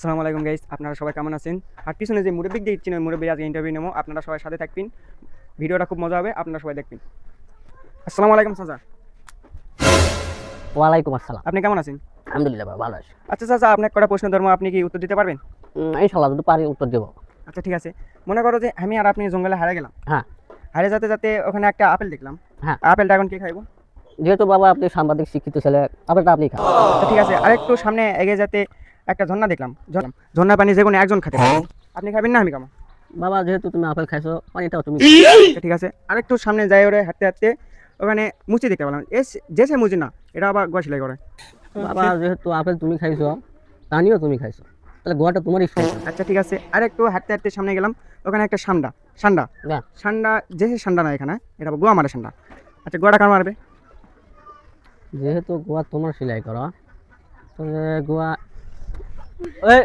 আসসালামু আলাইকুম গাইস, আপনারা সবাই কেমন আছেন? আর পিছনে যে মুরব্বি দেখছেন ওই মুরব্বির আজকে ইন্টারভিউ নেবো। আপনারা সবাই সাথে থাকবেন, ভিডিওটা খুব মজা হবে, আপনারা সবাই দেখবেন। আসসালামু আলাইকুম চাচা, ওয়ালাইকুম আসসালাম। আপনি কেমন আছেন? আলহামদুলিল্লাহ ভাই, ভালো আছি। আচ্ছা চাচা, আপনার কটা প্রশ্ন ধর্ম, আপনি কি উত্তর দিতে পারবেন? ইনশাল্লাহ যদি পারি উত্তর দেবো। আচ্ছা ঠিক আছে। মনে করো যে আমি আর আপনি জঙ্গলে হারিয়ে গেলাম, হ্যাঁ হারিয়ে যেতে যেতে ওখানে একটা আপেল দেখলাম। হ্যাঁ, আপেলটা এখন কি খাইবো? যেহেতু বাবা আপনি সাংবাদিক শিক্ষিত ছেলে, আপনারটা আপনি খান। আচ্ছা ঠিক আছে, আরেকটু সামনে এগিয়ে যেতে একটা ঝর্ণা দেখলাম, ঝর্ণার পানি যে কোনো একজন খেতে পারবে। আপনি খাবেন না আমি খাবো? বাবা যেহেতু তুমি আপেল খাইছো, পানিটাও তুমি আচ্ছা ঠিক আছে, আরেকটু সামনে যাই ওরে হাঁটতে হাঁটতে ওখানে মুচি দেখতে পেলাম, যে সে মুচি না, এটা আবার গোয়া সেলাই করে। বাবা যেহেতু আপেল তুমি খাইছো, পানিও তুমি খাইছো, তাহলে গোয়াটা তোমারই খাইছো আচ্ছা ঠিক আছে, আরেকটু হাঁটতে হাঁটতে সামনে গেলাম, ওখানে একটা সান্ডা সান্ডা না। সান্ডা যে সে সান্ডা না, এখানে এটা গোয়া মারে সান্ডা। আচ্ছা গোয়াটা কার মারবে? যেহেতু গোয়া তোমার সেলাই করো, তাহলে গোয়া ওই